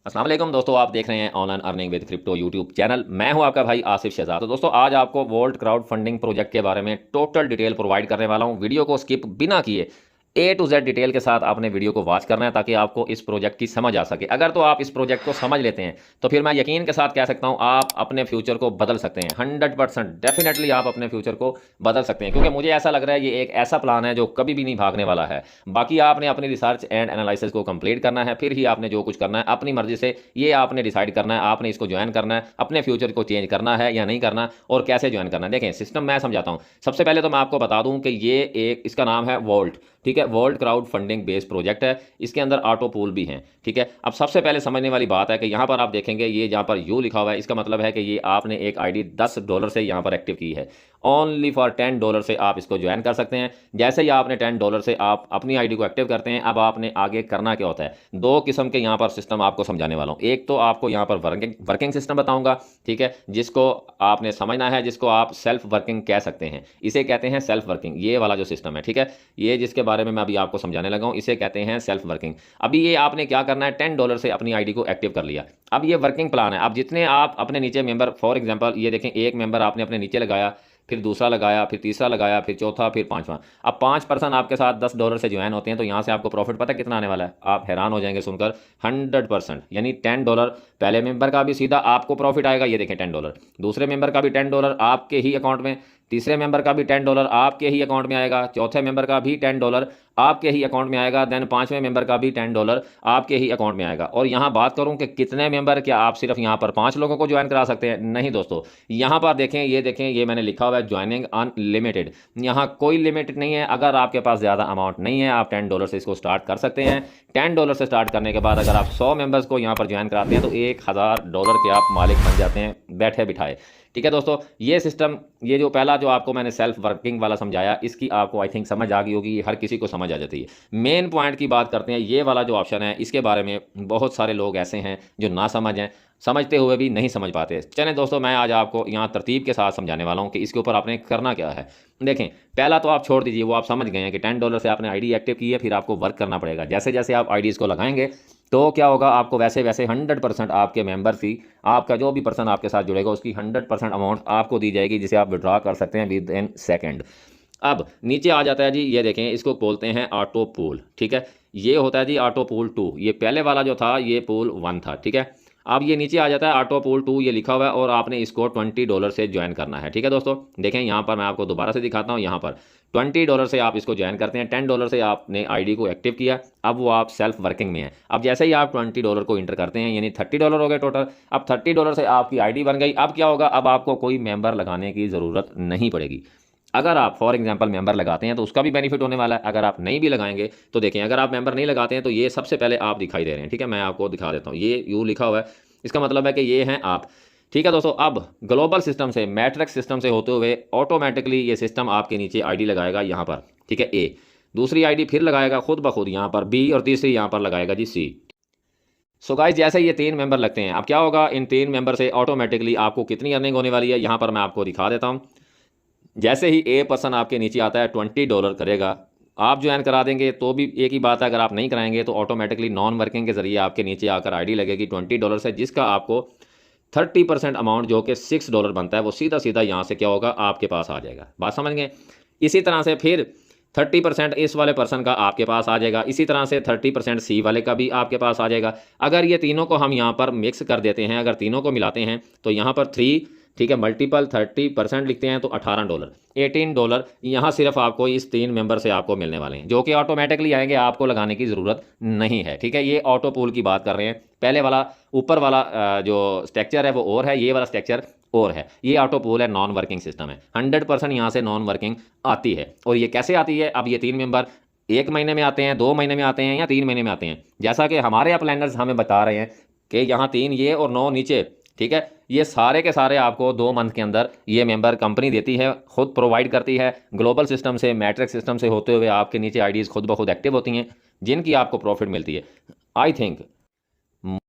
अस्सलाम वालेकुम दोस्तों, आप देख रहे हैं online earning with crypto YouTube channel. मैं हूं आपका भाई आसिफ शहजाद। तो दोस्तों, आज आपको वोल्ट क्राउड फंडिंग प्रोजेक्ट के बारे में टोटल डिटेल प्रोवाइड करने वाला हूं। वीडियो को स्किप बिना किए ए टू जेड डिटेल के साथ आपने वीडियो को वॉच करना है ताकि आपको इस प्रोजेक्ट की समझ आ सके। अगर तो आप इस प्रोजेक्ट को समझ लेते हैं तो फिर मैं यकीन के साथ कह सकता हूं आप अपने फ्यूचर को बदल सकते हैं। 100% डेफिनेटली आप अपने फ्यूचर को बदल सकते हैं, क्योंकि मुझे ऐसा लग रहा है ये एक ऐसा प्लान है जो कभी भी नहीं भागने वाला है। बाकी आपने अपनी रिसर्च एंड एनालिसिस को कंप्लीट करना है, फिर ही आपने जो कुछ करना है अपनी मर्जी से ये आपने डिसाइड करना है। आपने इसको ज्वाइन करना है, अपने फ्यूचर को चेंज करना है या नहीं करना, और कैसे ज्वाइन करना है। देखें, सिस्टम मैं समझाता हूँ। सबसे पहले तो मैं आपको बता दूं कि ये एक, इसका नाम है वोल्ट। ठीक है, volt crowd funding based project है। इसके अंदर ऑटो पूल भी हैं। ठीक है, अब सबसे पहले समझने वाली बात है कि यहाँ पर आप देखेंगे, ये जहाँ पर यू लिखा हुआ है, इसका मतलब है कि ये आपने एक आईडी $10 से यहाँ पर एक्टिव की है। ओनली फॉर $10 से आप इसको ज्वाइन कर सकते हैं। जैसे ही आपने $10 से आप अपनी आईडी को एक्टिव करते हैं, अब आपने आगे करना क्या होता है। दो किस्म के यहाँ पर सिस्टम आपको समझाने वाला हूँ। एक तो आपको यहाँ पर वर्किंग सिस्टम बताऊंगा, ठीक है, जिसको आपने समझना है, जिसको आप सेल्फ वर्किंग कह सकते हैं। इसे कहते हैं सेल्फ वर्किंग, ये वाला जो सिस्टम है। ठीक है, ये जिसके बारे में मैं अभी आपको समझाने लगा हूँ, इसे कहते हैं सेल्फ वर्किंग। अभी ये आपने क्या करना है, $10 से अपनी आईडी को एक्टिव कर लिया। अब ये वर्किंग प्लान है। अब जितने आप अपने नीचे मेंबर, फॉर एग्जांपल ये देखें, एक मेंबर आपने अपने नीचे लगाया, फिर दूसरा लगाया, फिर तीसरा लगाया, फिर चौथा, फिर पांचवा। अब 5 पर्सन आपके साथ $10 से ज्वाइन होते हैं, तो यहाँ से आपको प्रॉफिट पता है कितना आने वाला है। आप हैरान हो जाएंगे सुनकर। 100%, यानी $10 पहले मेंबर का भी सीधा आपको प्रॉफिट आएगा। ये देखें, $10, दूसरे मेंबर का भी $10 आपके ही अकाउंट में, तीसरे मेंबर का भी $10 आपके ही अकाउंट में आएगा, चौथे मेंबर का भी $10 आपके ही अकाउंट में आएगा, देन पांचवें मेंबर का भी $10 आपके ही अकाउंट में आएगा। और यहाँ बात करूँ कि कितने मेंबर, क्या आप सिर्फ यहाँ पर 5 लोगों को ज्वाइन करा सकते हैं? नहीं दोस्तों, यहाँ पर देखें, ये देखें, ये मैंने लिखा हुआ है ज्वाइनिंग अनलिमिटेड। यहाँ कोई लिमिट नहीं है। अगर आपके पास ज़्यादा अमाउंट नहीं है, आप $10 से इसको स्टार्ट कर सकते हैं। $10 से स्टार्ट करने के बाद अगर आप 100 मेंबर्स को यहाँ पर ज्वाइन कराते हैं तो $1000 के आप मालिक बन जाते हैं, बैठे बिठाए। ठीक है दोस्तों, ये सिस्टम, ये जो पहला जो आपको मैंने सेल्फ वर्किंग वाला समझाया, इसकी आपको आई थिंक समझ आ गई होगी। ये हर किसी को समझ आ जाती है। मेन पॉइंट की बात करते हैं, ये वाला जो ऑप्शन है, इसके बारे में बहुत सारे लोग ऐसे हैं जो ना समझ हैं, समझते हुए भी नहीं समझ पाते। चलें दोस्तों, मैं आज आपको यहाँ तरतीब के साथ समझाने वाला हूँ कि इसके ऊपर आपने करना क्या है। देखें, पहला तो आप छोड़ दीजिए, वो आप समझ गए हैं कि $10 से आपने आईडी एक्टिव की है, फिर आपको वर्क करना पड़ेगा। जैसे जैसे आप आईडीज़ को लगाएंगे तो क्या होगा, आपको वैसे वैसे 100% आपके मेंबर फी, आपका जो भी पर्सन आपके साथ जुड़ेगा उसकी 100% अमाउंट आपको दी जाएगी, जिसे आप विड्रॉ कर सकते हैं विद इन सेकेंड। अब नीचे आ जाता है जी, ये देखें, इसको बोलते हैं ऑटो पूल। ठीक है, ये होता है जी ऑटो पूल 2। ये पहले वाला जो था ये पूल 1 था। ठीक है, अब ये नीचे आ जाता है ऑटो पूल 2, ये लिखा हुआ है, और आपने इसको $20 से ज्वाइन करना है। ठीक है दोस्तों, देखें यहाँ पर मैं आपको दोबारा से दिखाता हूँ। यहाँ पर $20 से आप इसको ज्वाइन करते हैं। $10 से आपने आईडी को एक्टिव किया, अब वो आप सेल्फ वर्किंग में है। अब जैसे ही आप $20 को इंटर करते हैं, यानी $30 हो गए टोटल। अब $30 से आपकी आईडी बन गई। अब क्या होगा, अब आपको कोई मेंबर लगाने की ज़रूरत नहीं पड़ेगी। अगर आप फॉर एग्जांपल मेंबर लगाते हैं तो उसका भी बेनिफिट होने वाला है। अगर आप नहीं भी लगाएंगे तो देखें, अगर आप मेंबर नहीं लगाते हैं तो ये सबसे पहले आप दिखाई दे रहे हैं। ठीक है, मैं आपको दिखा देता हूँ। ये यू लिखा हुआ है, इसका मतलब है कि ये हैं आप। ठीक है दोस्तों, अब ग्लोबल सिस्टम से, मैट्रिक्स सिस्टम से होते हुए ऑटोमेटिकली ये सिस्टम आपके नीचे आईडी लगाएगा यहाँ पर। ठीक है, ए, दूसरी आईडी फिर लगाएगा खुद ब खुद यहाँ पर बी, और तीसरी यहाँ पर लगाएगा जी सी। सो गाइस, जैसे ही ये 3 मेंबर लगते हैं, अब क्या होगा, इन 3 मेंबर से ऑटोमेटिकली आपको कितनी अर्निंग होने वाली है, यहाँ पर मैं आपको दिखा देता हूँ। जैसे ही ए पर्सन आपके नीचे आता है, $20 करेगा। आप ज्वाइन करा देंगे तो भी एक ही बात है, अगर आप नहीं कराएंगे तो ऑटोमेटिकली नॉन वर्किंग के जरिए आपके नीचे आकर आईडी लगेगी $20 से, जिसका आपको 30% अमाउंट जो कि $6 बनता है, वो सीधा सीधा यहाँ से क्या होगा, आपके पास आ जाएगा। बात समझ गए। इसी तरह से फिर 30% इस वाले पर्सन का आपके पास आ जाएगा। इसी तरह से 30% सी वाले का भी आपके पास आ जाएगा। अगर ये तीनों को हम यहाँ पर मिक्स कर देते हैं, अगर तीनों को मिलाते हैं तो यहाँ पर 3, ठीक है, मल्टीपल 30% लिखते हैं तो $18, $18 यहाँ सिर्फ आपको इस 3 मेंबर से आपको मिलने वाले हैं, जो कि ऑटोमेटिकली आएंगे, आपको लगाने की ज़रूरत नहीं है। ठीक है, ये ऑटो पूल की बात कर रहे हैं। पहले वाला, ऊपर वाला जो स्ट्रक्चर है वो और है, ये वाला स्ट्रक्चर और है। ये ऑटो पूल है, नॉन वर्किंग सिस्टम है। 100% यहाँ से नॉन वर्किंग आती है। और ये कैसे आती है, अब ये 3 मेंबर 1 महीने में आते हैं, 2 महीने में आते हैं, या 3 महीने में आते हैं। जैसा कि हमारे प्लानर्स हमें बता रहे हैं कि यहाँ 3 ये और 9 नीचे। ठीक है, ये सारे के सारे आपको 2 मंथ के अंदर ये मेंबर कंपनी देती है, खुद प्रोवाइड करती है। ग्लोबल सिस्टम से, मैट्रिक्स सिस्टम से होते हुए आपके नीचे आईडीज़ खुद ब खुद एक्टिव होती हैं, जिनकी आपको प्रॉफिट मिलती है। आई थिंक,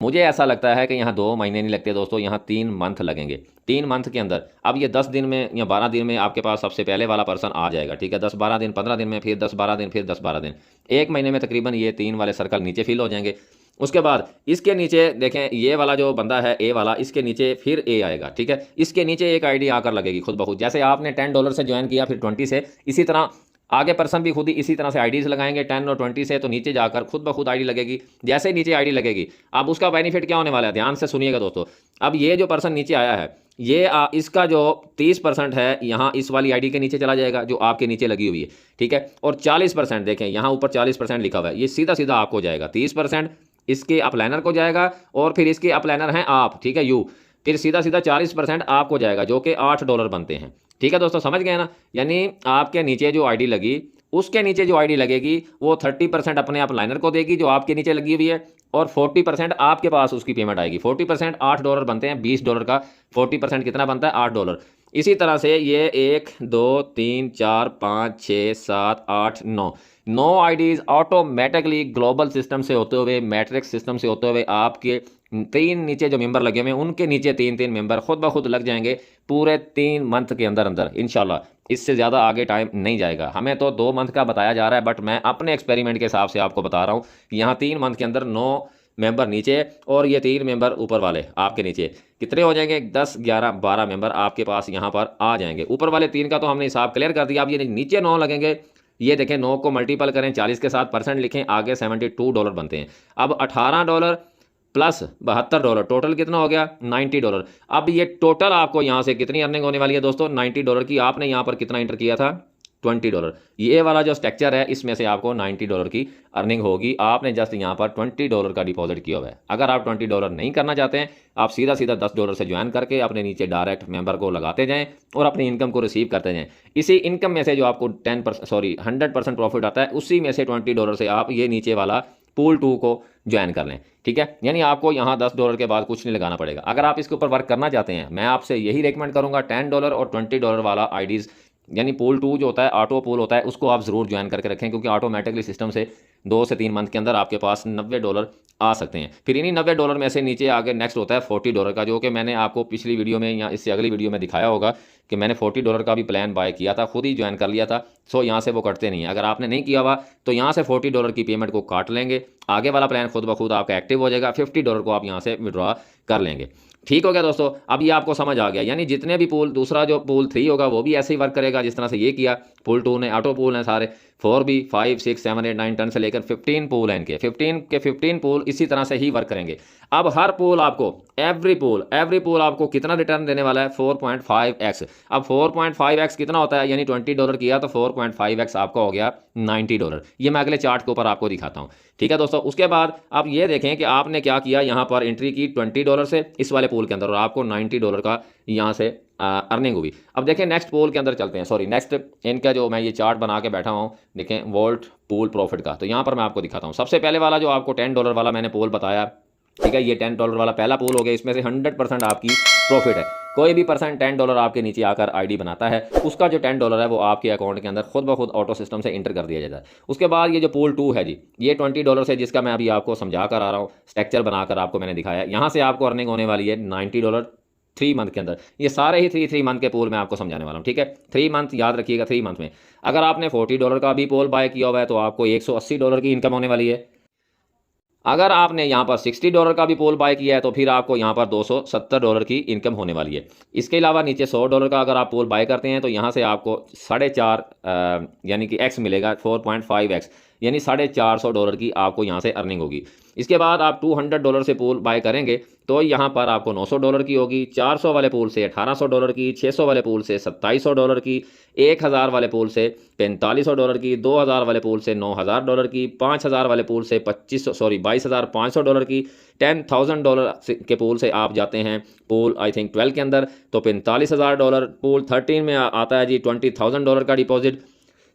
मुझे ऐसा लगता है कि यहाँ 2 महीने नहीं लगते दोस्तों, यहाँ 3 मंथ लगेंगे। 3 मंथ के अंदर अब ये 10 दिन में या 12 दिन में आपके पास सबसे पहले वाला पर्सन आ जाएगा। ठीक है, 10-12 दिन, 15 दिन में, फिर 10-12 दिन, फिर 10-12 दिन, 1 महीने में तकरीबन ये 3 वाले सर्कल नीचे फिल हो जाएंगे। उसके बाद इसके नीचे देखें, ये वाला जो बंदा है ए वाला, इसके नीचे फिर ए आएगा, ठीक है। इसके नीचे एक आईडी आकर लगेगी खुद ब खुद, जैसे आपने $10 से ज्वाइन किया फिर 20 से, इसी तरह आगे पर्सन भी खुद ही इसी तरह से आईडीज लगाएंगे 10 और 20 से, तो नीचे जाकर खुद ब खुद आईडी लगेगी। जैसे ही नीचे आईडी लगेगी, अब उसका बेनिफिट क्या होने वाला है, ध्यान से सुनिएगा दोस्तों। अब ये जो पर्सन नीचे आया है, ये इसका जो 30% है यहाँ इस वाली आईडी के नीचे चला जाएगा जो आपके नीचे लगी हुई है, ठीक है। और 40% देखें यहाँ ऊपर 40% लिखा हुआ है, ये सीधा सीधा आपको जाएगा। 30% इसके अपलाइनर को जाएगा और फिर इसके अपलाइनर हैं आप, ठीक है, यू, फिर सीधा सीधा 40% आपको जाएगा जो कि $8 बनते हैं, ठीक है दोस्तों, समझ गए ना। यानी आपके नीचे जो आईडी लगी, उसके नीचे जो आईडी लगेगी वो 30% अपने अपलाइनर को देगी जो आपके नीचे लगी हुई है, और 40% आपके पास उसकी पेमेंट आएगी। 40% $8 बनते हैं, $20 का 40% कितना बनता है, $8। इसी तरह से ये 1 2 3 4 5 6 7 8 9 आईडीज़ ऑटोमेटिकली ग्लोबल सिस्टम से होते हुए, मैट्रिक्स सिस्टम से होते हुए आपके 3 नीचे जो मेंबर लगे हुए हैं उनके नीचे 3 मेंबर खुद ब खुद लग जाएंगे पूरे 3 मंथ के अंदर अंदर इंशाल्लाह। इससे ज़्यादा आगे टाइम नहीं जाएगा, हमें तो 2 मंथ का बताया जा रहा है, बट मैं अपने एक्सपेरिमेंट के हिसाब से आपको बता रहा हूँ। यहाँ 3 मंथ के अंदर 9 मेंबर नीचे और ये 3 मेंबर ऊपर वाले आपके नीचे कितने हो जाएंगे, 10 11 12 मेंबर आपके पास यहाँ पर आ जाएंगे। ऊपर वाले 3 का तो हमने हिसाब क्लियर कर दिया। अब ये नीचे 9 लगेंगे, ये देखें 9 को मल्टीपल करें 40 के साथ, परसेंट लिखें, आगे $72 बनते हैं। अब $18 प्लस $72 टोटल कितना हो गया, $90। अब ये टोटल आपको यहाँ से कितनी अर्निंग होने वाली है दोस्तों, $90 की। आपने यहाँ पर कितना इंटर किया था, $20। ये वाला जो स्ट्रक्चर है इसमें से आपको $90 की अर्निंग होगी। आपने जस्ट यहाँ पर $20 का डिपॉजिट किया हुआ है। अगर आप $20 नहीं करना चाहते हैं, आप सीधा सीधा $10 से ज्वाइन करके अपने नीचे डायरेक्ट मेंबर को लगाते जाएं और अपनी इनकम को रिसीव करते जाएं। इसी इनकम में से जो आपको 100% प्रॉफिट आता है, उसी में से $20 से आप ये नीचे वाला पूल 2 को ज्वाइन कर लें, ठीक है। यानी आपको यहाँ $10 के बाद कुछ नहीं लगाना पड़ेगा। अगर आप इसके ऊपर वर्क करना चाहते हैं, मैं आपसे यही रिकमेंड करूँगा, $10 और $20 वाला आईडीज़ यानी पूल 2 जो होता है, ऑटो पूल होता है, उसको आप ज़रूर ज्वाइन करके रखें, क्योंकि ऑटोमेटिकली सिस्टम से 2 से 3 मंथ के अंदर आपके पास $90 आ सकते हैं। फिर इन्हीं $90 में से नीचे आगे नेक्स्ट होता है $40 का, जो कि मैंने आपको पिछली वीडियो में या इससे अगली वीडियो में दिखाया होगा कि मैंने $40 का भी प्लान बाय किया था, खुद ही ज्वाइन कर लिया था। सो यहाँ से वो कटते नहीं है। अगर आपने नहीं किया हुआ तो यहाँ से $40 की पेमेंट को काट लेंगे, आगे वाला प्लान खुद ब खुद आपका एक्टिव हो जाएगा, $50 को आप यहाँ से विड्रॉ कर लेंगे। ठीक हो गया दोस्तों, अब ये आपको समझ आ गया। यानी जितने भी पूल, दूसरा जो पूल 3 होगा वो भी ऐसे ही वर्क करेगा जिस तरह से ये किया। पूल 2 ने ऑटो पूल हैं सारे, 4 भी 5 6 7 8 9 10 से लेकर 15 पूल हैं इनके, 15 पूल इसी तरह से ही वर्क करेंगे। अब हर पूल आपको एवरी पूल आपको कितना रिटर्न देने वाला है, 4.5x। अब 4.5x कितना होता है, यानी $20 किया तो 4.5x आपका हो गया $90। ये मैं अगले चार्ट के ऊपर आपको दिखाता हूँ, ठीक है दोस्तों। उसके बाद आप ये देखें कि आपने क्या किया, यहाँ पर एंट्री की $20 से इस वाले पूल के अंदर और आपको $90 का यहाँ से अर्निंग हुई। अब देखें नेक्स्ट पूल के अंदर चलते हैं, नेक्स्ट इनका जो मैं ये चार्ट बना के बैठा हूँ, देखें वोल्ट पूल प्रॉफिट का। तो यहाँ पर मैं आपको दिखाता हूँ। सबसे पहले वाला जो आपको $10 वाला मैंने पूल बताया, ठीक है, ये $10 वाला पहला पूल हो गया। इसमें से 100% आपकी प्रॉफिट है। कोई भी पर्सन $10 आपके नीचे आकर आईडी बनाता है, उसका जो $10 है वो आपके अकाउंट के अंदर खुद ब खुद ऑटो सिस्टम से इंटर कर दिया जाता है। उसके बाद ये जो पूल 2 है जी, ये $20 से, जिसका मैं अभी आपको समझा कर आ रहा हूँ, स्ट्रक्चर बनाकर आपको मैंने दिखाया। यहाँ से आपको अर्निंग होने वाली है $90 3 मंथ के अंदर। ये सारे ही 3 मंथ के पूल मैं आपको समझाने वाला हूँ, ठीक है। 3 मंथ याद रखिएगा। 3 मंथ में अगर आपने $40 का भी पूल बाय किया हुआ है तो आपको $180 की इनकम होने वाली है। अगर आपने यहाँ पर $60 का भी पूल बाय किया है तो फिर आपको यहाँ पर $270 की इनकम होने वाली है। इसके अलावा नीचे $100 का अगर आप पूल बाय करते हैं तो यहाँ से आपको 4.5 यानी कि x मिलेगा, 4.5x यानी $450 की आपको यहाँ से अर्निंग होगी। इसके बाद आप $200 से पूल बाय करेंगे तो यहाँ पर आपको $900 की होगी, 400 वाले पूल से $1800 की, 600 वाले पूल से $2700 की, 1000 वाले पूल से $4500 की, 2000 वाले पूल से $9000 की, 5000 वाले पूल से $22,500 की, $10,000 के पूल से आप जाते हैं पूल आई थिंक 12 के अंदर तो $45,000। पूल 13 में आता है जी $20,000 का डिपॉजिट,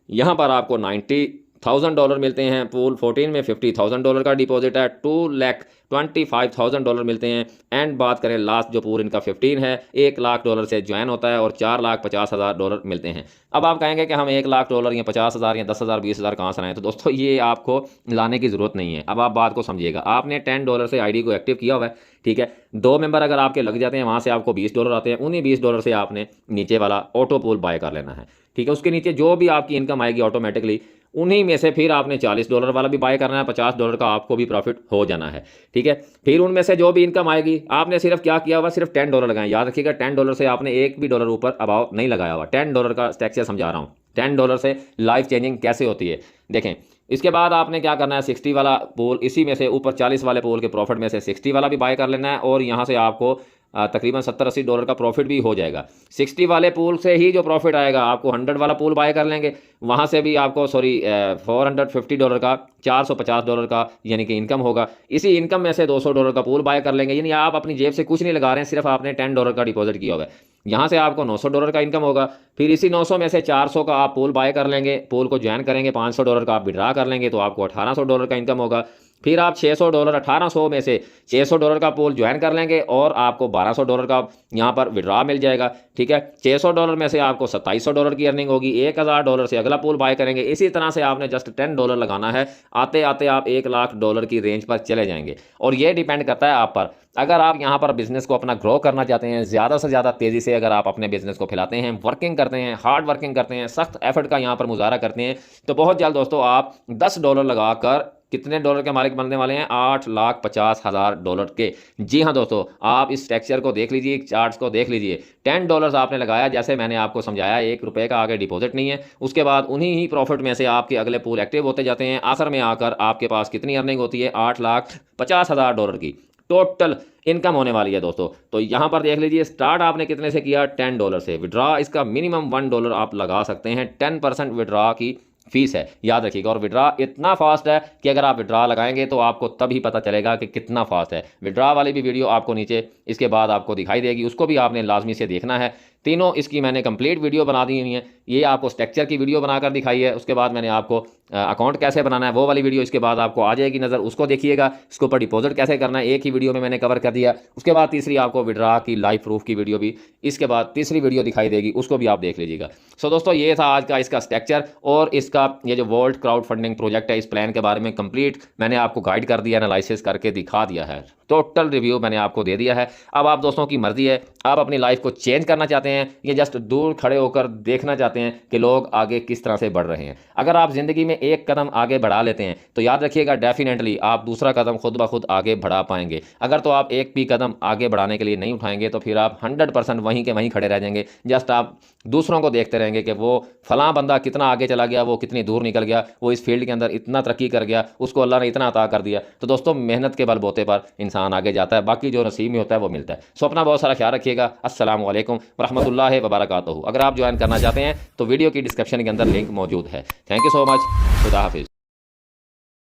यहाँ पर आपको $90,000 मिलते हैं। पूल 14 में $50,000 का डिपॉजिट है, $2,25,000 मिलते हैं। एंड बात करें लास्ट जो पूल इनका 15 है, $1,00,000 से ज्वाइन होता है और $4,50,000 मिलते हैं। अब आप कहेंगे कि हम $1,00,000 या 50,000 या 10,000 20,000 कहाँ से लाएं, तो दोस्तों ये आपको लाने की ज़रूरत नहीं है। अब आप बात को समझिएगा, आपने $10 से आईडी को एक्टिव किया हुआ है, ठीक है। 2 मेंबर अगर आपके लग जाते हैं, वहाँ से आपको $20 आते हैं। उन्हीं $20 से आपने नीचे वाला ऑटो पूल बाय कर लेना है, ठीक है। उसके नीचे जो भी आपकी इनकम आएगी ऑटोमेटिकली उन्हीं में से फिर आपने $40 वाला भी बाय करना है, $50 का आपको भी प्रॉफिट हो जाना है, ठीक है। फिर उनमें से जो भी इनकम आएगी आपने सिर्फ क्या किया हुआ, सिर्फ $10 लगाए। याद रखिएगा $10 से आपने एक भी डॉलर ऊपर अबाव नहीं लगाया हुआ। $10 का स्ट्रक्चर समझा रहा हूँ, $10 से लाइफ चेंजिंग कैसे होती है देखें। इसके बाद आपने क्या करना है, 60 वाला पोल, इसी में से ऊपर 40 वाले पोल के प्रॉफिट में से 60 वाला भी बाय कर लेना है और यहाँ से आपको तकरीबन $70-80 का प्रॉफिट भी हो जाएगा। 60 वाले पूल से ही जो प्रॉफिट आएगा आपको 100 वाला पूल बाय कर लेंगे, वहाँ से भी आपको $450 का, $450 का यानी कि इनकम होगा। इसी इनकम में से $200 का पूल बाय कर लेंगे, यानी आप अपनी जेब से कुछ नहीं लगा रहे हैं, सिर्फ आपने $10 का डिपॉजिट किया हुआ है। यहाँ से आपको $900 का इनकम होगा। फिर इसी 900 में से 400 का आप पूल बाय कर लेंगे, पूल को ज्वाइन करेंगे, $500 का आप विड्रा कर लेंगे तो आपको $1800 का इनकम होगा। फिर आप $600, 1800 में से $600 का पूल ज्वाइन कर लेंगे और आपको $1200 का यहाँ पर विड्रा मिल जाएगा, ठीक है। $600 में से आपको $2700 की अर्निंग होगी। $1000 से अगला पूल बाय करेंगे। इसी तरह से आपने जस्ट $10 लगाना है, आते आते आप $1,00,000 की रेंज पर चले जाएंगे। और ये डिपेंड करता है आप पर। अगर आप यहाँ पर बिजनेस को अपना ग्रो करना चाहते हैं, ज़्यादा से ज़्यादा तेज़ी से अगर आप अपने बिजनेस को फैलाते हैं, वर्किंग करते हैं, हार्ड वर्किंग करते हैं, सख्त एफर्ट का यहाँ पर मुजाहरा करते हैं, तो बहुत जल्द दोस्तों आप $10 लगाकर कितने डॉलर के मालिक बनने वाले हैं, $8,50,000 के। जी हाँ दोस्तों, आप इस स्ट्रक्चर को देख लीजिए, चार्ट्स को देख लीजिए। $10 आपने लगाया, जैसे मैंने आपको समझाया, ₹1 का आगे डिपॉजिट नहीं है। उसके बाद उन्हीं ही प्रॉफिट में से आपके अगले पूल एक्टिव होते जाते हैं। आखिर में आकर आपके पास कितनी अर्निंग होती है, $8,50,000 की टोटल इनकम होने वाली है दोस्तों। तो यहाँ पर देख लीजिए, स्टार्ट आपने कितने से किया, $10 से। विड्रा इसका मिनिमम $1 आप लगा सकते हैं। 10% विड्रा की फीस है, याद रखिएगा। और विड्रा इतना फास्ट है कि अगर आप विड्रा लगाएंगे तो आपको तभी पता चलेगा कि कितना फास्ट है। विड्रा वाली भी वीडियो आपको नीचे इसके बाद आपको दिखाई देगी, उसको भी आपने लाजमी से देखना है। तीनों इसकी मैंने कंप्लीट वीडियो बना दी हुई है। ये आपको स्ट्रक्चर की वीडियो बनाकर दिखाई है, उसके बाद मैंने आपको अकाउंट कैसे बनाना है वो वाली वीडियो इसके बाद आपको आ जाएगी नज़र, उसको देखिएगा। इसके ऊपर डिपॉजिट कैसे करना है एक ही वीडियो में मैंने कवर कर दिया। उसके बाद तीसरी आपको विड्रा की लाइव प्रूफ की वीडियो भी इसके बाद तीसरी वीडियो दिखाई देगी, उसको भी आप देख लीजिएगा। सो दोस्तों, ये था आज का इसका स्ट्रक्चर और इसका ये जो वोल्ट क्राउड फंडिंग प्रोजेक्ट है, इस प्लान के बारे में कंप्लीट मैंने आपको गाइड कर दिया, एनालिसिस करके दिखा दिया है, टोटल रिव्यू मैंने आपको दे दिया है। अब आप दोस्तों की मर्जी है, आप अपनी लाइफ को चेंज करना चाहते हैं या जस्ट दूर खड़े होकर देखना चाहते हैं कि लोग आगे किस तरह से बढ़ रहे हैं। अगर आप ज़िंदगी में एक कदम आगे बढ़ा लेते हैं तो याद रखिएगा, डेफिनेटली आप दूसरा कदम खुद ब खुद आगे बढ़ा पाएंगे। अगर तो आप एक भी कदम आगे बढ़ाने के लिए नहीं उठाएंगे तो फिर आप 100% वहीं के वहीं खड़े रह जाएंगे। जस्ट आप दूसरों को देखते रहेंगे कि वो फलां बंदा कितना आगे चला गया, वो कितनी दूर निकल गया, वो इस फील्ड के अंदर इतना तरक्की कर गया, उसको अल्लाह ने इतना अता कर दिया। तो दोस्तों, मेहनत के बलबूते पर इंसान आगे जाता है, बाकी जो नसीब में होता है वो मिलता है। सो अपना बहुत सारा ख्याल रखिएगा। अस्सलाम वालेकुम रहमतुल्लाहि व बरकातहू। अगर आप ज्वाइन करना चाहते हैं तो वीडियो की डिस्क्रिप्शन के अंदर लिंक मौजूद है। Thank you so much. खुदा हाफिज़।